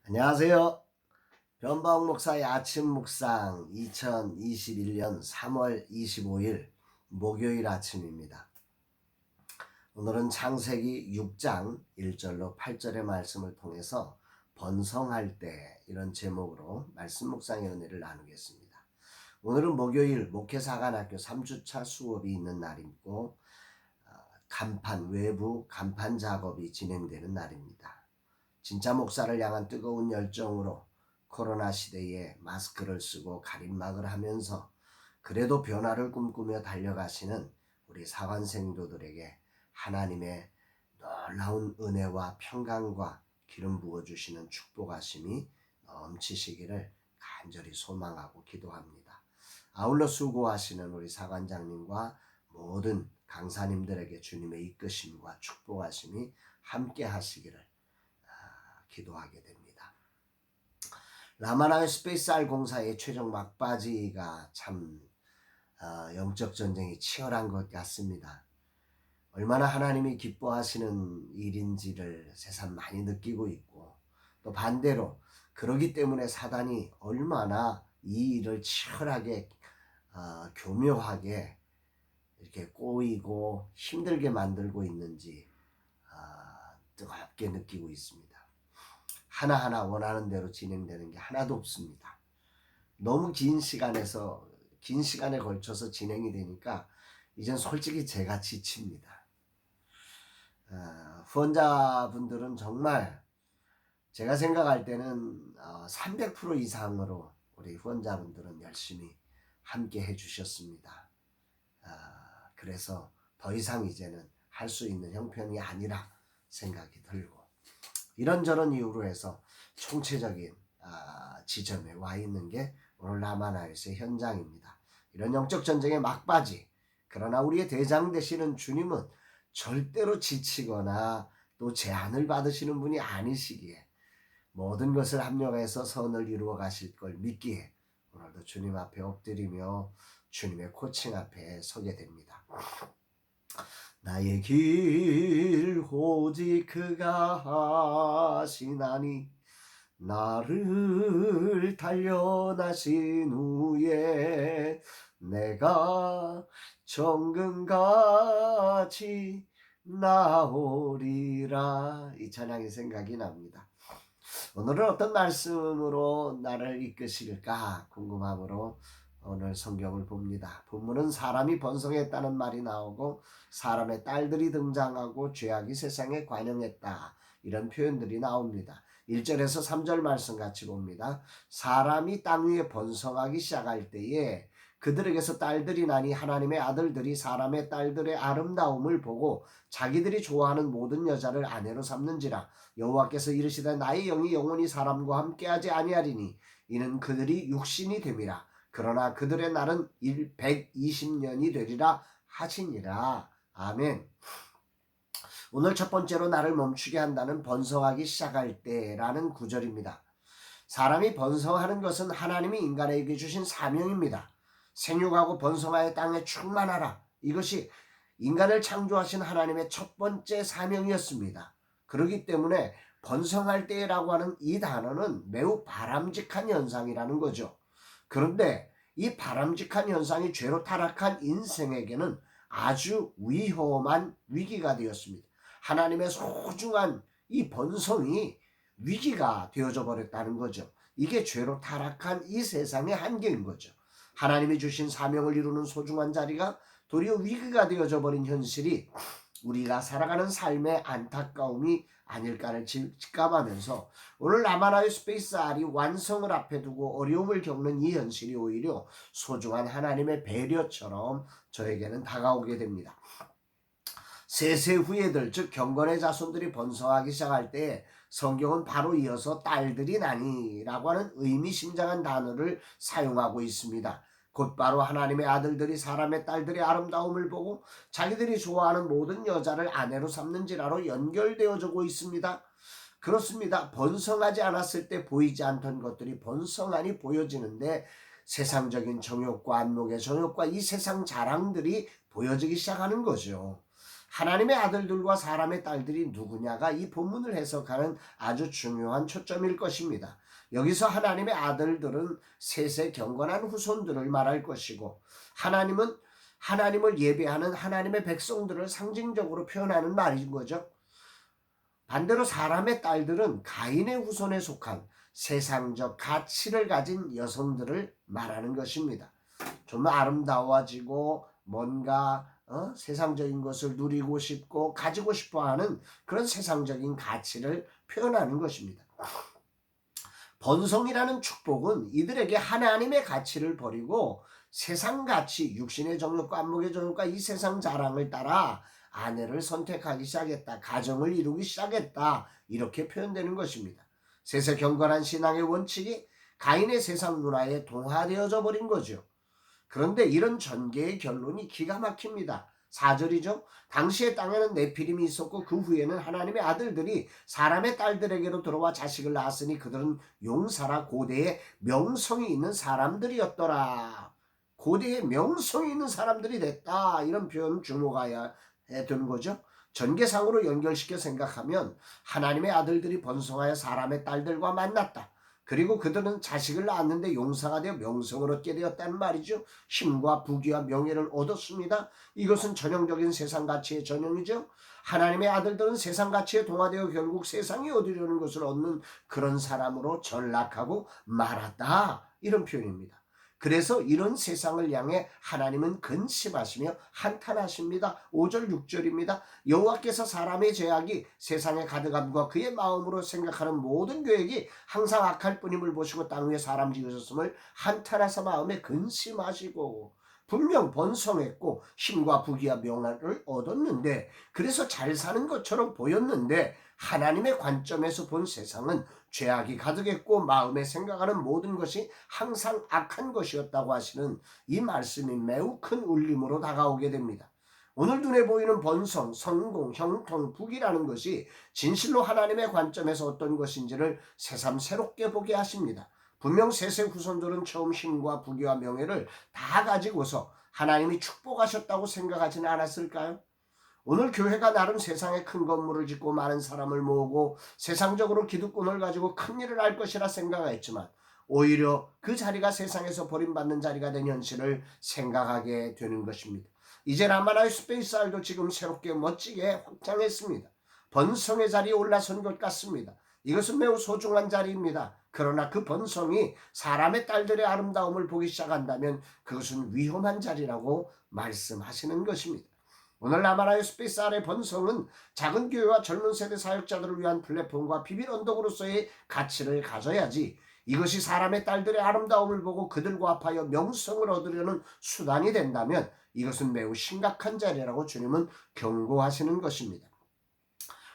안녕하세요. 변방 목사의 아침 묵상 2021년 3월 25일 목요일 아침입니다. 오늘은 창세기 6장 1절로 8절의 말씀을 통해서 번성할 때 이런 제목으로 말씀 묵상의 은혜를 나누겠습니다. 오늘은 목요일 목회사관학교 3주차 수업이 있는 날이고 외부 간판 작업이 진행되는 날입니다. 진짜 목사를 향한 뜨거운 열정으로 코로나 시대에 마스크를 쓰고 가림막을 하면서 그래도 변화를 꿈꾸며 달려가시는 우리 사관생도들에게 하나님의 놀라운 은혜와 평강과 기름 부어주시는 축복하심이 넘치시기를 간절히 소망하고 기도합니다. 아울러 수고하시는 우리 사관장님과 모든 강사님들에게 주님의 이끄심과 축복하심이 함께 하시기를 기도하게 됩니다. 라마나의 스페이스 R 공사의 최종 막바지가 참 영적 전쟁이 치열한 것 같습니다. 얼마나 하나님이 기뻐하시는 일인지를 새삼 많이 느끼고 있고, 또 반대로 그러기 때문에 사단이 얼마나 이 일을 치열하게 교묘하게 이렇게 꼬이고 힘들게 만들고 있는지 뜨겁게 느끼고 있습니다. 하나하나 원하는 대로 진행되는 게 하나도 없습니다. 너무 긴 시간에 걸쳐서 진행이 되니까 이젠 솔직히 제가 지칩니다. 후원자분들은 정말 제가 생각할 때는 300% 이상으로 우리 후원자분들은 열심히 함께 해주셨습니다. 그래서 더 이상 이제는 할 수 있는 형편이 아니라 생각이 들고, 이런저런 이유로 해서 총체적인 지점에 와 있는 게 오늘 라마나에서의 현장입니다. 이런 영적 전쟁의 막바지, 그러나 우리의 대장 되시는 주님은 절대로 지치거나 또 제한을 받으시는 분이 아니시기에 모든 것을 합력해서 선을 이루어 가실 걸 믿기에 오늘도 주님 앞에 엎드리며 주님의 코칭 앞에 서게 됩니다. 나의 길 오직 그가 하시나니 나를 단련하신 후에 내가 정금같이 나오리라. 이 찬양이 생각이 납니다. 오늘은 어떤 말씀으로 나를 이끄실까 궁금함으로 오늘 성경을 봅니다. 본문은 사람이 번성했다는 말이 나오고 사람의 딸들이 등장하고 죄악이 세상에 관영했다, 이런 표현들이 나옵니다. 1절에서 3절 말씀 같이 봅니다. 사람이 땅 위에 번성하기 시작할 때에 그들에게서 딸들이 나니 하나님의 아들들이 사람의 딸들의 아름다움을 보고 자기들이 좋아하는 모든 여자를 아내로 삼는지라. 여호와께서 이르시되 나의 영이 영원히 사람과 함께하지 아니하리니 이는 그들이 육신이 됨이라. 그러나 그들의 날은 120년이 되리라 하시니라. 아멘. 오늘 첫 번째로 나를 멈추게 한다는 번성하기 시작할 때라는 구절입니다. 사람이 번성하는 것은 하나님이 인간에게 주신 사명입니다. 생육하고 번성하여 땅에 충만하라. 이것이 인간을 창조하신 하나님의 첫 번째 사명이었습니다. 그렇기 때문에 번성할 때라고 하는 이 단어는 매우 바람직한 현상이라는 거죠. 그런데 이 바람직한 현상이 죄로 타락한 인생에게는 아주 위험한 위기가 되었습니다. 하나님의 소중한 이 번성이 위기가 되어져 버렸다는 거죠. 이게 죄로 타락한 이 세상의 한계인 거죠. 하나님이 주신 사명을 이루는 소중한 자리가 도리어 위기가 되어져 버린 현실이 우리가 살아가는 삶의 안타까움이 아닐까를 직감하면서 오늘 라마나의 스페이스 R이 완성을 앞에 두고 어려움을 겪는 이 현실이 오히려 소중한 하나님의 배려처럼 저에게는 다가오게 됩니다. 세세 후예들, 즉 경건의 자손들이 번성하기 시작할 때 성경은 바로 이어서 딸들이 나니라고 하는 의미심장한 단어를 사용하고 있습니다. 곧바로 하나님의 아들들이 사람의 딸들의 아름다움을 보고 자기들이 좋아하는 모든 여자를 아내로 삼는지라로 연결되어지고 있습니다. 그렇습니다. 번성하지 않았을 때 보이지 않던 것들이 번성하니 보여지는데 세상적인 정욕과 안목의 정욕과 이 세상 자랑들이 보여지기 시작하는 거죠. 하나님의 아들들과 사람의 딸들이 누구냐가 이 본문을 해석하는 아주 중요한 초점일 것입니다. 여기서 하나님의 아들들은 셋의 경건한 후손들을 말할 것이고, 하나님은 하나님을 예배하는 하나님의 백성들을 상징적으로 표현하는 말인 거죠. 반대로 사람의 딸들은 가인의 후손에 속한 세상적 가치를 가진 여성들을 말하는 것입니다. 좀 아름다워지고 뭔가 세상적인 것을 누리고 싶고 가지고 싶어하는 그런 세상적인 가치를 표현하는 것입니다. 번성이라는 축복은 이들에게 하나님의 가치를 버리고 세상 가치, 육신의 정욕과 안목의 정욕과 이 세상 자랑을 따라 아내를 선택하기 시작했다. 가정을 이루기 시작했다. 이렇게 표현되는 것입니다. 셋의 경건한 신앙의 원칙이 가인의 세상 문화에 동화되어져 버린 거죠. 그런데 이런 전개의 결론이 기가 막힙니다. 4절이죠. 당시의 땅에는 네피림이 있었고 그 후에는 하나님의 아들들이 사람의 딸들에게로 들어와 자식을 낳았으니 그들은 용사라 고대에 명성이 있는 사람들이었더라. 고대에 명성이 있는 사람들이 됐다. 이런 표현 주목해야 되는 거죠. 전개상으로 연결시켜 생각하면 하나님의 아들들이 번성하여 사람의 딸들과 만났다. 그리고 그들은 자식을 낳았는데 용사가 되어 명성을 얻게 되었다는 말이죠. 힘과 부귀와 명예를 얻었습니다. 이것은 전형적인 세상 가치의 전형이죠. 하나님의 아들들은 세상 가치에 동화되어 결국 세상이 얻으려는 것을 얻는 그런 사람으로 전락하고 말았다. 이런 표현입니다. 그래서 이런 세상을 향해 하나님은 근심하시며 한탄하십니다. 5절 6절입니다. 여호와께서 사람의 죄악이 세상에 가득함과 그의 마음으로 생각하는 모든 계획이 항상 악할 뿐임을 보시고 땅 위에 사람 지으셨음을 한탄하사 마음에 근심하시고, 분명 번성했고 힘과 부귀와 명예를 얻었는데, 그래서 잘 사는 것처럼 보였는데 하나님의 관점에서 본 세상은 죄악이 가득했고 마음에 생각하는 모든 것이 항상 악한 것이었다고 하시는 이 말씀이 매우 큰 울림으로 다가오게 됩니다. 오늘 눈에 보이는 번성, 성공, 형통, 부귀라는 것이 진실로 하나님의 관점에서 어떤 것인지를 새삼 새롭게 보게 하십니다. 분명 셋의 후손들은 처음 힘과 부귀와 명예를 다 가지고서 하나님이 축복하셨다고 생각하지는 않았을까요? 오늘 교회가 나름 세상에 큰 건물을 짓고 많은 사람을 모으고 세상적으로 기득권을 가지고 큰 일을 할 것이라 생각했지만 오히려 그 자리가 세상에서 버림받는 자리가 된 현실을 생각하게 되는 것입니다. 이제 라마나의 스페이스알도 지금 새롭게 멋지게 확장했습니다. 번성의 자리에 올라선 것 같습니다. 이것은 매우 소중한 자리입니다. 그러나 그 번성이 사람의 딸들의 아름다움을 보기 시작한다면 그것은 위험한 자리라고 말씀하시는 것입니다. 오늘 라마나의 스페이스알의 번성은 작은 교회와 젊은 세대 사역자들을 위한 플랫폼과 비빌 언덕으로서의 가치를 가져야지, 이것이 사람의 딸들의 아름다움을 보고 그들과 합하여 명성을 얻으려는 수단이 된다면 이것은 매우 심각한 자리라고 주님은 경고하시는 것입니다.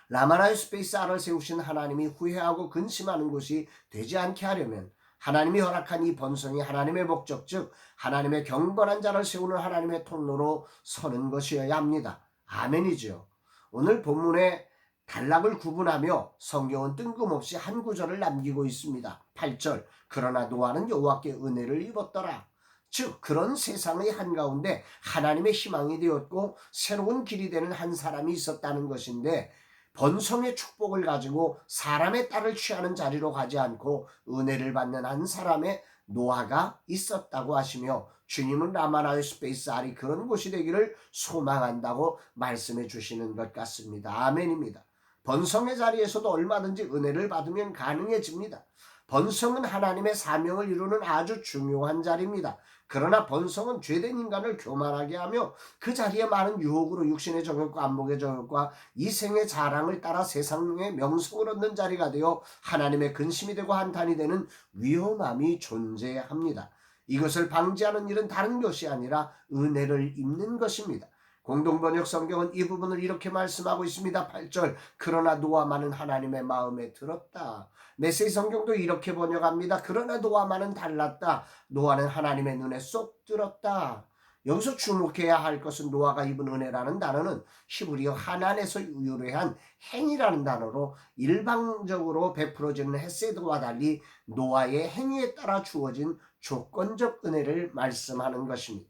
라마나의 스페이스알을 세우신 하나님이 후회하고 근심하는 것이 되지 않게 하려면 하나님이 허락한 이 번성이 하나님의 목적, 즉 하나님의 경건한 자를 세우는 하나님의 통로로 서는 것이어야 합니다. 아멘이죠. 오늘 본문에 단락을 구분하며 성경은 뜬금없이 한 구절을 남기고 있습니다. 8절, 그러나 노아는 여호와께 은혜를 입었더라. 즉 그런 세상의 한가운데 하나님의 희망이 되었고 새로운 길이 되는 한 사람이 있었다는 것인데, 번성의 축복을 가지고 사람의 딸을 취하는 자리로 가지 않고 은혜를 받는 한 사람의 노아가 있었다고 하시며, 주님은 라마나의 스페이스알이 그런 곳이 되기를 소망한다고 말씀해 주시는 것 같습니다. 아멘입니다. 번성의 자리에서도 얼마든지 은혜를 받으면 가능해집니다. 번성은 하나님의 사명을 이루는 아주 중요한 자리입니다. 그러나 번성은 죄된 인간을 교만하게 하며 그 자리에 많은 유혹으로 육신의 정욕과 안목의 정욕과 이생의 자랑을 따라 세상의 명성을 얻는 자리가 되어 하나님의 근심이 되고 한탄이 되는 위험함이 존재합니다. 이것을 방지하는 일은 다른 것이 아니라 은혜를 입는 것입니다. 공동번역 성경은 이 부분을 이렇게 말씀하고 있습니다. 8절, 그러나 노아만은 하나님의 마음에 들었다. 메시지 성경도 이렇게 번역합니다. 그러나 노아만은 달랐다. 노아는 하나님의 눈에 쏙 들었다. 여기서 주목해야 할 것은 노아가 입은 은혜라는 단어는 히브리어 하난에서 유래한 행위라는 단어로 일방적으로 베풀어지는 헤세드와 달리 노아의 행위에 따라 주어진 조건적 은혜를 말씀하는 것입니다.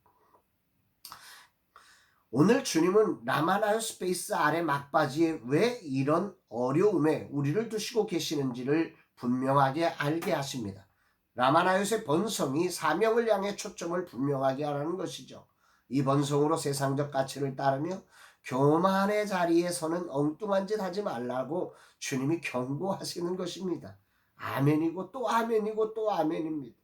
오늘 주님은 라마나요 스페이스 아래 막바지에 왜 이런 어려움에 우리를 두시고 계시는지를 분명하게 알게 하십니다. 라마나요스의 번성이 사명을 향해 초점을 분명하게 하라는 것이죠. 이 번성으로 세상적 가치를 따르며 교만의 자리에 서는 엉뚱한 짓 하지 말라고 주님이 경고하시는 것입니다. 아멘이고 또 아멘이고 또 아멘입니다.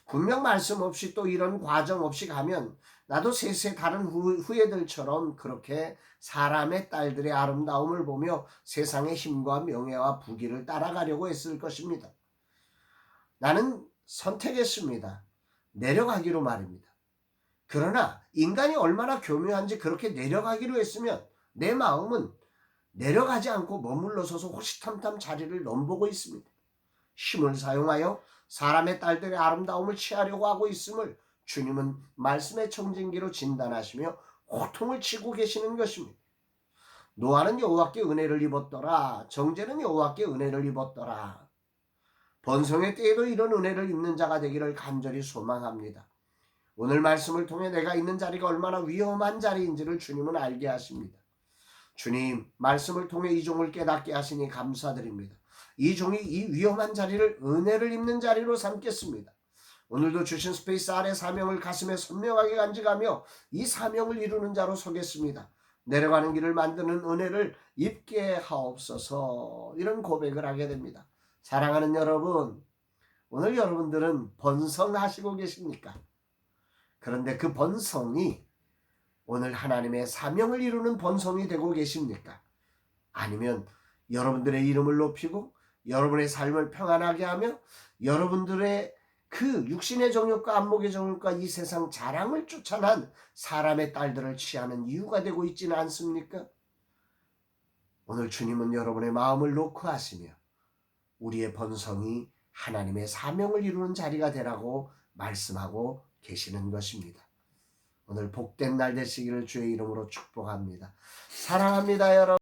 분명 말씀 없이 또 이런 과정 없이 가면 나도 세세 다른 후예들처럼 그렇게 사람의 딸들의 아름다움을 보며 세상의 힘과 명예와 부귀를 따라가려고 했을 것입니다. 나는 선택했습니다. 내려가기로 말입니다. 그러나 인간이 얼마나 교묘한지 그렇게 내려가기로 했으면 내 마음은 내려가지 않고 머물러 서서 호시탐탐 자리를 넘보고 있습니다. 힘을 사용하여 사람의 딸들의 아름다움을 취하려고 하고 있음을 주님은 말씀의 청진기로 진단하시며 호통을 치고 계시는 것입니다. 노아는 여호와께 은혜를 입었더라. 정죄는 여호와께 은혜를 입었더라. 번성의 때에도 이런 은혜를 입는 자가 되기를 간절히 소망합니다. 오늘 말씀을 통해 내가 있는 자리가 얼마나 위험한 자리인지를 주님은 알게 하십니다. 주님, 말씀을 통해 이 종을 깨닫게 하시니 감사드립니다. 이 종이 이 위험한 자리를 은혜를 입는 자리로 삼겠습니다. 오늘도 주신 스페이스 아래 사명을 가슴에 선명하게 간직하며 이 사명을 이루는 자로 서겠습니다. 내려가는 길을 만드는 은혜를 입게 하옵소서. 이런 고백을 하게 됩니다. 사랑하는 여러분, 오늘 여러분들은 번성하시고 계십니까? 그런데 그 번성이 오늘 하나님의 사명을 이루는 번성이 되고 계십니까? 아니면 여러분들의 이름을 높이고 여러분의 삶을 평안하게 하며 여러분들의 그 육신의 정욕과 안목의 정욕과 이 세상 자랑을 쫓아난 사람의 딸들을 취하는 이유가 되고 있지는 않습니까? 오늘 주님은 여러분의 마음을 놓고 하시며 우리의 번성이 하나님의 사명을 이루는 자리가 되라고 말씀하고 계시는 것입니다. 오늘 복된 날 되시기를 주의 이름으로 축복합니다. 사랑합니다, 여러분.